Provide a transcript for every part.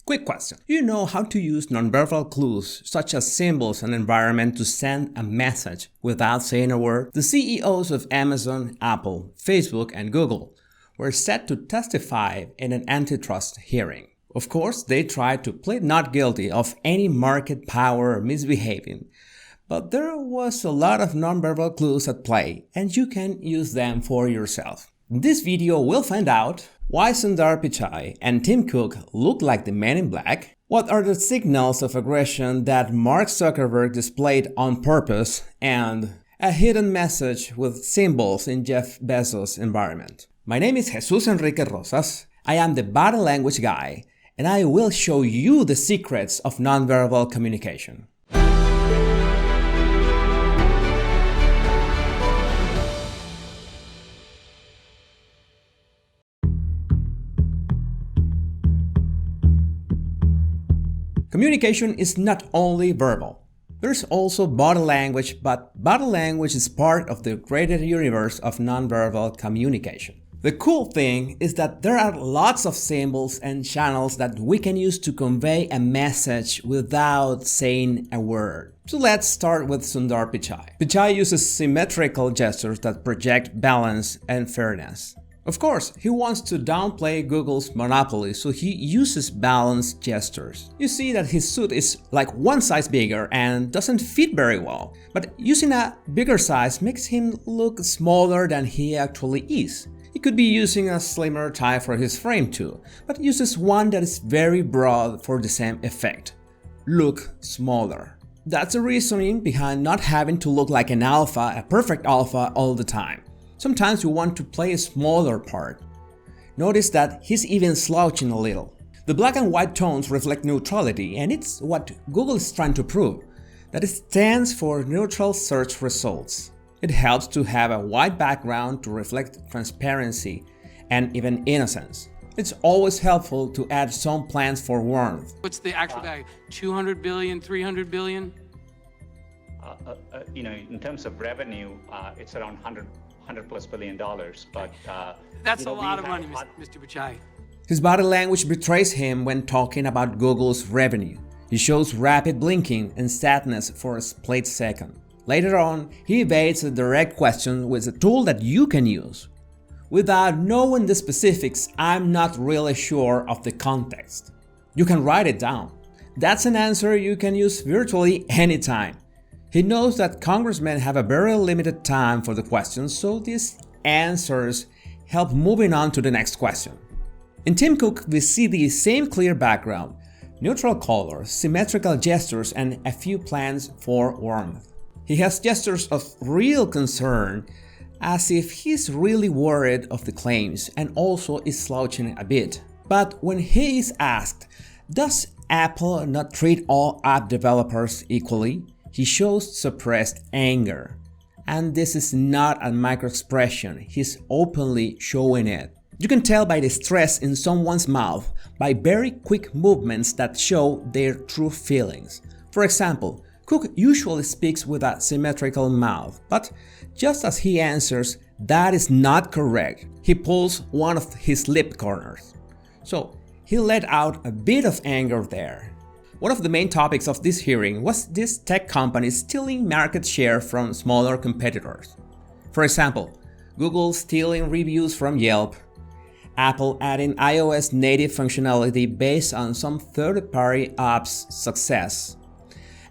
Quick question. Do you know how to use nonverbal clues such as symbols and environment to send a message without saying a word? The CEOs of Amazon, Apple, Facebook, and Google were set to testify in an antitrust hearing. Of course, they tried to plead not guilty of any market power or misbehaving, but there was a lot of nonverbal clues at play, and you can use them for yourself. In this video, we'll find out why Sundar Pichai and Tim Cook look like the Men in Black, what are the signals of aggression that Mark Zuckerberg displayed on purpose, and a hidden message with symbols in Jeff Bezos' environment. My name is Jesus Enrique Rosas, I am the body language guy, and I will show you the secrets of nonverbal communication. Communication is not only verbal. There's also body language, but body language is part of the greater universe of nonverbal communication. The cool thing is that there are lots of symbols and channels that we can use to convey a message without saying a word. So let's start with Sundar Pichai. Pichai uses symmetrical gestures that project balance and fairness. Of course, he wants to downplay Google's monopoly, so he uses balanced gestures. You see that his suit is like one size bigger and doesn't fit very well, but using a bigger size makes him look smaller than he actually is. He could be using a slimmer tie for his frame too, but uses one that is very broad for the same effect. Look smaller. That's the reasoning behind not having to look like an alpha, a perfect alpha all the time. Sometimes you want to play a smaller part. Notice that he's even slouching a little. The black and white tones reflect neutrality, and it's what Google is trying to prove, that it stands for neutral search results. It helps to have a white background to reflect transparency and even innocence. It's always helpful to add some plans for warmth. What's the actual value? 200 billion, 300 billion? In terms of revenue, it's around $100 plus billion, but that's a lot of money, Mr. Pichai. His body language betrays him when talking about Google's revenue. He shows rapid blinking and sadness for a split second. Later on, he evades a direct question with a tool that you can use. Without knowing the specifics, I'm not really sure of the context. You can write it down. That's an answer you can use virtually anytime. He knows that congressmen have a very limited time for the questions, so these answers help moving on to the next question. In Tim Cook, we see the same clear background, neutral colors, symmetrical gestures, and a few plans for warmth. He has gestures of real concern, as if he's really worried of the claims, and also is slouching a bit. But when he is asked, does Apple not treat all app developers equally? He shows suppressed anger. And this is not a micro-expression, he's openly showing it. You can tell by the stress in someone's mouth, by very quick movements that show their true feelings. For example, Cook usually speaks with a symmetrical mouth, but just as he answers, that is not correct, he pulls one of his lip corners. So he let out a bit of anger there. One of the main topics of this hearing was this tech company stealing market share from smaller competitors. For example, Google stealing reviews from Yelp, Apple adding iOS native functionality based on some third-party apps' success,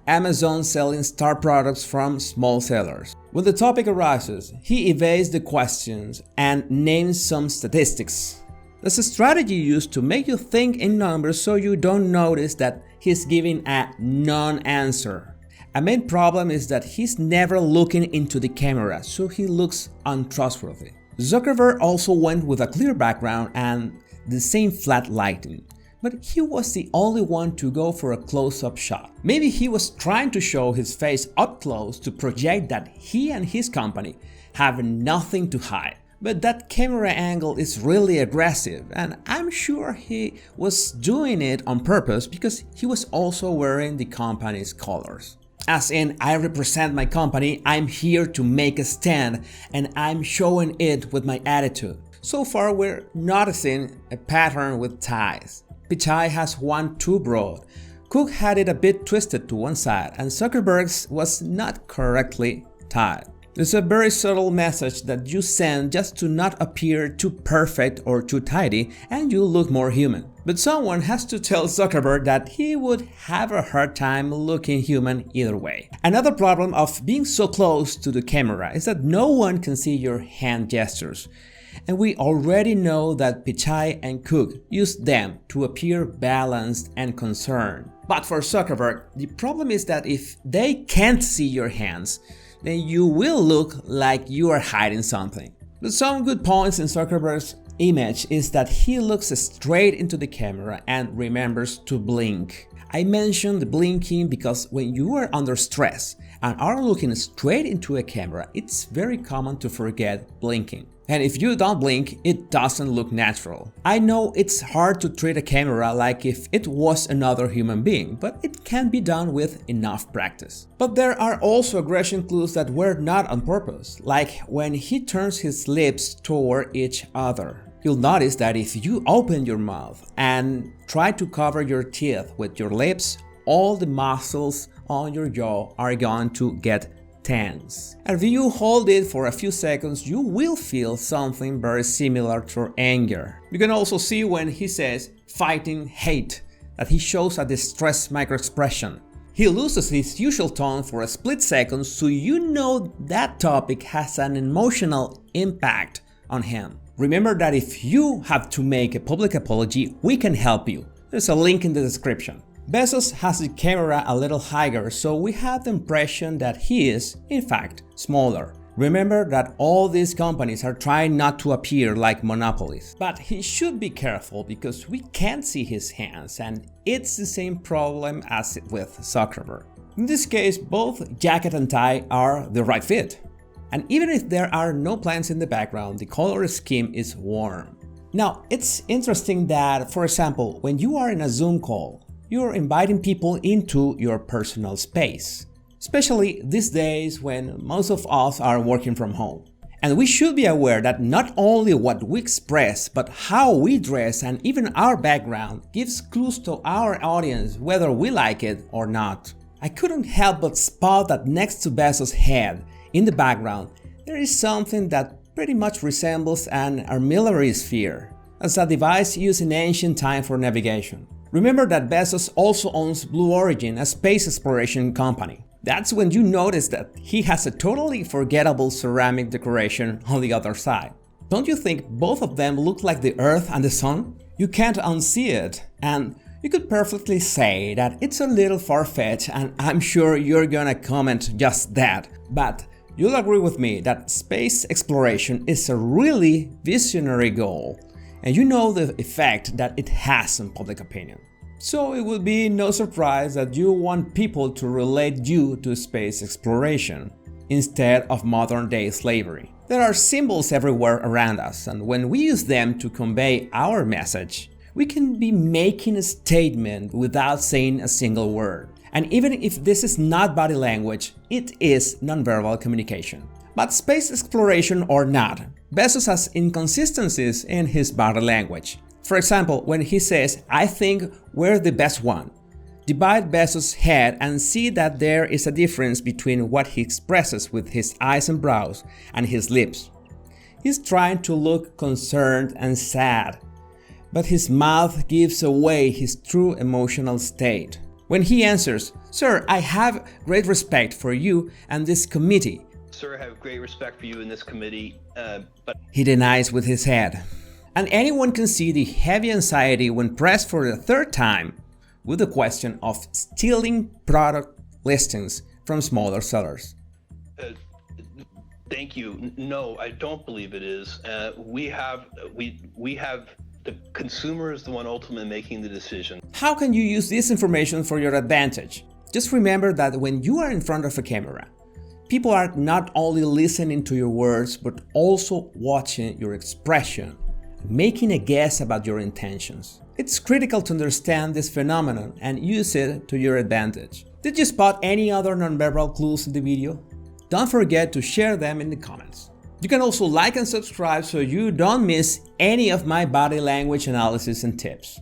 Amazon selling star products from small sellers. When the topic arises, he evades the questions and names some statistics. That's a strategy used to make you think in numbers so you don't notice that he's giving a non-answer. A main problem is that he's never looking into the camera, so he looks untrustworthy. Zuckerberg also went with a clear background and the same flat lighting, but he was the only one to go for a close-up shot. Maybe he was trying to show his face up close to project that he and his company have nothing to hide. But that camera angle is really aggressive, and I'm sure he was doing it on purpose because he was also wearing the company's colors. As in, I represent my company, I'm here to make a stand, and I'm showing it with my attitude. So far, we're noticing a pattern with ties. Pichai has one too broad. Cook had it a bit twisted to one side, and Zuckerberg's was not correctly tied. It's a very subtle message that you send just to not appear too perfect or too tidy, and you look more human. But someone has to tell Zuckerberg that he would have a hard time looking human either way. Another problem of being so close to the camera is that no one can see your hand gestures. And we already know that Pichai and Cook used them to appear balanced and concerned. But for Zuckerberg, the problem is that if they can't see your hands, then you will look like you are hiding something. But some good points in Zuckerberg's image is that he looks straight into the camera and remembers to blink. I mentioned the blinking because when you are under stress and are looking straight into a camera, it's very common to forget blinking. And if you don't blink, it doesn't look natural. I know it's hard to treat a camera like if it was another human being, but it can be done with enough practice. But there are also aggression clues that were not on purpose, like when he turns his lips toward each other. You'll notice that if you open your mouth and try to cover your teeth with your lips, all the muscles on your jaw are going to get tense. And if you hold it for a few seconds, you will feel something very similar to anger. You can also see when he says fighting hate that he shows a distressed microexpression. He loses his usual tone for a split second, so you know that topic has an emotional impact on him. Remember that if you have to make a public apology, we can help you. There's a link in the description. Bezos has the camera a little higher, so we have the impression that he is, in fact, smaller. Remember that all these companies are trying not to appear like monopolies. But he should be careful because we can't see his hands, and it's the same problem as with Zuckerberg. In this case, both jacket and tie are the right fit. And even if there are no plants in the background, the color scheme is warm. Now, it's interesting that, for example, when you are in a Zoom call, you're inviting people into your personal space, especially these days when most of us are working from home. And we should be aware that not only what we express, but how we dress and even our background gives clues to our audience whether we like it or not. I couldn't help but spot that next to Bezos' head, in the background, there is something that pretty much resembles an armillary sphere, as a device used in ancient time for navigation. Remember that Bezos also owns Blue Origin, a space exploration company. That's when you notice that he has a totally forgettable ceramic decoration on the other side. Don't you think both of them look like the Earth and the Sun? You can't unsee it, and you could perfectly say that it's a little far-fetched, and I'm sure you're gonna comment just that. But you'll agree with me that space exploration is a really visionary goal. And you know the effect that it has on public opinion. So it will be no surprise that you want people to relate you to space exploration instead of modern-day slavery. There are symbols everywhere around us, and when we use them to convey our message, we can be making a statement without saying a single word. And even if this is not body language, it is nonverbal communication. But space exploration or not, Bezos has inconsistencies in his body language. For example, when he says, "I think we're the best one," divide Bezos' head and see that there is a difference between what he expresses with his eyes and brows and his lips. He's trying to look concerned and sad, but his mouth gives away his true emotional state. When he answers, "Sir, I have great respect for you and this committee," Sir, I have great respect for you in this committee, but he denies with his head. And anyone can see the heavy anxiety when pressed for the third time with the question of stealing product listings from smaller sellers. Thank you. No, I don't believe it is. We have the consumer is the one ultimately making the decision. How can you use this information for your advantage? Just remember that when you are in front of a camera, people are not only listening to your words, but also watching your expression, making a guess about your intentions. It's critical to understand this phenomenon and use it to your advantage. Did you spot any other nonverbal clues in the video? Don't forget to share them in the comments. You can also like and subscribe so you don't miss any of my body language analysis and tips.